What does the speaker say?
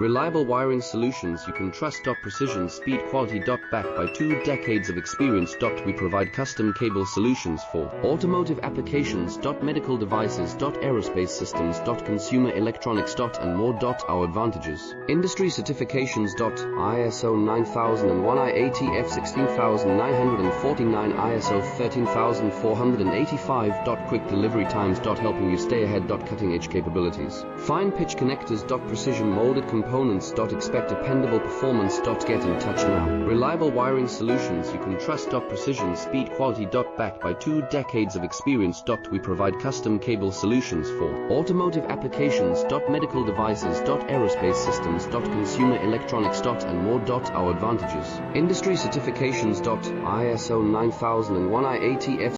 Reliable wiring solutions you can trust. Precision, speed, quality. Backed by 2 decades of experience. We provide custom cable solutions for automotive applications. Medical devices. Aerospace systems. Consumer electronics. And more. Our advantages: industry certifications. ISO 9001, IATF 16949, ISO 13485. Quick delivery times. Helping you stay ahead. Cutting edge capabilities. Fine pitch connectors. Precision molded components. Expect dependable performance. Get in touch now. Reliable wiring solutions you can trust. Precision, speed, quality. Backed by 2 decades of experience. We provide custom cable solutions for automotive applications. Medical devices. Aerospace systems. Consumer electronics. And more. Our advantages: industry certifications. ISO 9001, IATF